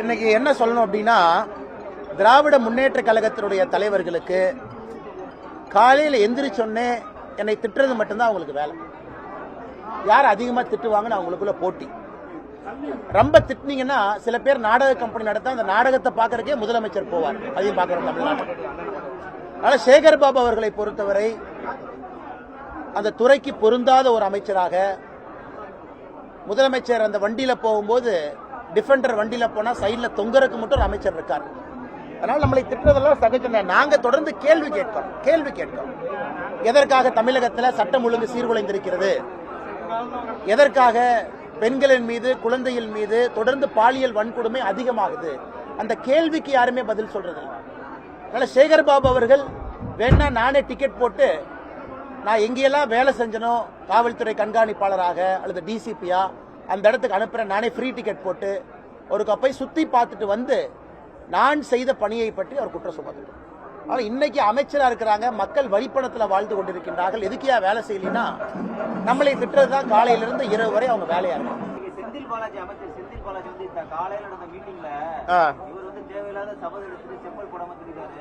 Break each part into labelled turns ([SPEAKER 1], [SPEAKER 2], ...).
[SPEAKER 1] இன்னைக்கு என்ன சொல்லணும் அப்படின்னா, திராவிட முன்னேற்ற கழகத்தினுடைய தலைவர்களுக்கு காலையில் எந்திரிச்சொன்னே என்னை திட்டுறது மட்டும்தான் அவங்களுக்கு வேலை. யார் அதிகமாக திட்டுவாங்கன்னு அவங்களுக்குள்ள போட்டி. ரொம்ப திட்டினீங்கன்னா சில பேர் நாடக கம்பெனி நடத்த அந்த நாடகத்தை பார்க்கறதுக்கே முதலமைச்சர் போவார். அதையும் பார்க்கறோம் தமிழ்நாட்டில். அதனால சேகர் பாபு அவர்களை பொறுத்தவரை அந்த துறைக்கு பொருந்தாத ஒரு அமைச்சராக, முதலமைச்சர் அந்த வண்டியில போகும்போது டிஃபெண்டர் வண்டியில போனா சைட்ல தொங்கறதுக்கு மட்டும் ஒரு அமைச்சர் இருக்கார். அதனால நம்மளை திட்டுறதெல்லாம் சகஜம். நாங்க தொடர்ந்து கேள்வி கேட்கிறோம். எதற்காக தமிழகத்தில் சட்டம் ஒழுங்கு சீர்குலைந்திருக்கிறது? எதற்காக பெண்களின் மீது, குழந்தைகள் மீது தொடர்ந்து பாலியல் வன்கொடுமை அதிகமாகுது? அந்த கேள்விக்கு யாருமே பதில் சொல்றது. அதனால சேகர் பாபு அவர்கள் வேணா நானே டிக்கெட் போட்டு நான் எங்கெல்லாம் வேலை செஞ்சனோ, காவல்துறை கண்காணிப்பாளராக அல்லது டிசிபியா, அந்த இடத்துக்கு அனுப்புறேன். நானே ஃப்ரீ டிக்கெட் போட்டு ஒரு கப்பை சுத்தி பார்த்துட்டு வந்து நான் செய்த பணியை பற்றி அவர் குற்றம் சுமத்துட்டார். ஆனால் இன்னைக்கு அமைச்சரா இருக்கிறாங்க, மக்கள் வழிப்பணத்தில் வாழ்ந்து கொண்டிருக்கின்றார்கள். எதுக்கியா வேலை செய்யலைன்னா நம்மளை திட்டுறதுதான் காலையிலிருந்து இரவு வரை அவங்க வேலையா இருக்காங்க.
[SPEAKER 2] செந்தில் பாலாஜி அமைச்சர் செந்தில் பாலாஜி வந்து இந்த காலையில நடந்த மீட்டிங்ல இவர் வந்து தேவையில்லாத சபதம் எடுத்துட்டு செப்பல் போடாம இருக்காரு.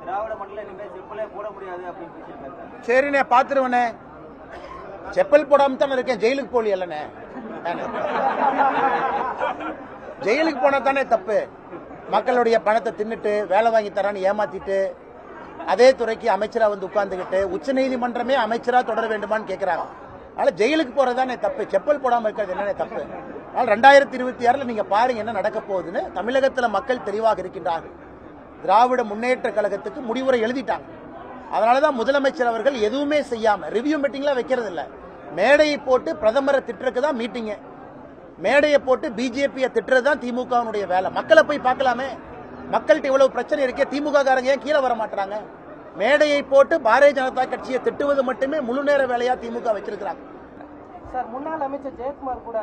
[SPEAKER 2] திராவிட மண்டல இனிமேல் செப்பலே போட முடியாது அப்படின்னு பேசியிருக்காரு.
[SPEAKER 1] சரிண்ணே, பாத்துருவனே. செப்பல் போடாம தானே இருக்கேன், ஜெயிலுக்கு போலியல்லண்ணே. ஜெயிலுக்கு போனா தானே தப்பு. மக்களுடைய பணத்தை தின்னுட்டு வேலை வாங்கி தரான்னு ஏமாத்திட்டு அதே துறைக்கு அமைச்சரா வந்து உட்கார்ந்துகிட்டு உச்ச நீதிமன்றமே அமைச்சரா தொடர வேண்டுமான்னு கேட்கிறாங்க. அதனால ஜெயிலுக்கு போறதானே தப்பு, செப்பல் போடாம இருக்கிறது என்னென்ன தப்பு? அதனால 2026 நீங்க பாருங்க என்ன நடக்க போகுதுன்னு. தமிழகத்தில் மக்கள் தெளிவாக இருக்கின்றார்கள். திராவிட முன்னேற்ற கழகத்துக்கு முடிவுரை எழுதிட்டாங்க. அதனாலதான் முதலமைச்சர் அவர்கள் எதுவுமே செய்யாம ரிவ்யூ மீட்டிங்லாம் வைக்கிறது இல்ல. மேடையை போட்டு பிரதமரை திட்டுறதுக்கு தான் மீட்டிங். மேடையை போட்டு பிஜேபியை திட்டுறதுதான் திமுகவுடைய வேலை. மக்களை போய் பார்க்கலாமே. மக்கள்கிட்ட இவ்வளவு பிரச்சனை இருக்கே, திமுக காரங்க ஏன் கீழே வர மாட்டாங்க? மேடையை போட்டு பாரதிய ஜனதா கட்சியை திட்டுவது மட்டுமே முழு நேர வேலையா திமுக வச்சிருக்கிறாங்க.
[SPEAKER 3] சார், முன்னாள் அமைச்சர் ஜெயக்குமார் கூட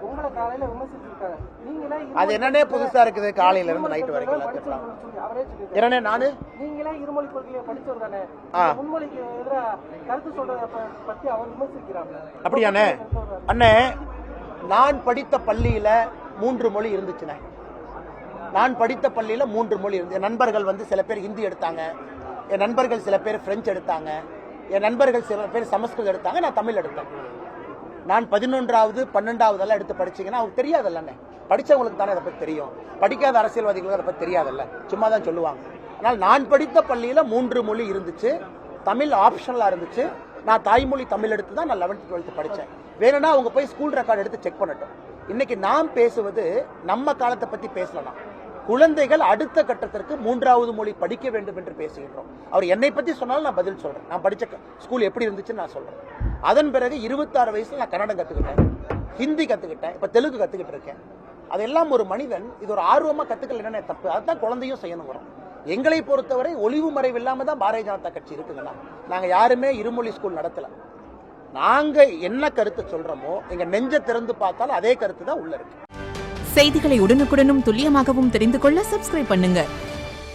[SPEAKER 3] உங்களை காலையில விமர்சிச்சிருக்காரு. நீங்களே
[SPEAKER 1] அது என்னன்னே புதுசா இருக்குது. காலையில இருந்து நைட் வரைக்கும் என்னன்னே நானு
[SPEAKER 3] நீங்களே இருமொழி கொள்கையை படிச்சவர் தானே, முன்மொழிக்கு எதிராக கருத்து சொல்றத பத்தி அவர் விமர்சிக்கிறாங்க.
[SPEAKER 1] அப்படியானே? அண்ணே, நான் படித்த பள்ளியில 3 மொழி இருந்துச்சுண்ணே. நான் படித்த பள்ளியில 3 மொழி இருந்து. என் நண்பர்கள் வந்து சில பேர் ஹிந்தி எடுத்தாங்க, என் நண்பர்கள் சில பேர் பிரெஞ்சு எடுத்தாங்க, என் நண்பர்கள் சில பேர் சமஸ்கிருதம் எடுத்தாங்க, நான் தமிழ் எடுத்தேன். நான் 11வது 12வது எடுத்து படிச்சீங்கன்னா அவங்களுக்கு தெரியாதல்லண்ணே. படிச்சவங்களுக்கு தானே அதை பத்தி தெரியும். படிக்காத அரசியல்வாதிகளுக்கு அதை பத்தி தெரியாதல்ல, சும்மா தான் சொல்லுவாங்க. ஆனால் நான் படித்த பள்ளியில 3 மொழி இருந்துச்சு. தமிழ் ஆப்ஷனலா இருந்துச்சு. நான் தாய்மொழி தமிழ் எடுத்து தான் நான் 11th 12th படித்தேன். வேணும்னா அவங்க போய் ஸ்கூல் ரெக்கார்டு எடுத்து செக் பண்ணட்டும். இன்னைக்கு நாம் பேசுவது நம்ம காலத்தை பத்தி பேசலாம். குழந்தைகள் அடுத்த கட்டத்திற்கு 3வது மொழி படிக்க வேண்டும் என்று பேசுகின்றோம். அவர் என்னை பத்தி சொன்னாலும் நான் பதில் சொல்றேன். நான் படிச்ச ஸ்கூல் எப்படி இருந்துச்சுன்னு நான் சொல்றேன். அதன் பிறகு 26 வயசுல நான் கன்னடம் கத்துக்கிட்டேன், ஹிந்தி கத்துக்கிட்டேன், இப்ப தெலுங்கு கத்துக்கிட்டு இருக்கேன். அதெல்லாம் ஒரு மனிதன் இது ஒரு ஆர்வமா கத்துக்கல என்ன தப்பு? அதுதான் குழந்தையும் செய்யணும் வரும். எங்களை பொறுத்தவரை ஒளிவு மறைவு இல்லாம தான் பாரதிய ஜனதா கட்சி இருக்குதுன்னா, நாங்க யாருமே இருமொழி ஸ்கூல் நடத்தல. நாங்க என்ன கருத்து சொல்றோமோ எங்க நெஞ்ச திறந்து பார்த்தாலும் அதே கருத்து தான் உள்ள இருக்கு.
[SPEAKER 4] செய்திகளை உடனுக்குடனும் துல்லியமாகவும் தெரிந்து கொள்ள சப்ஸ்கிரைப் பண்ணுங்க.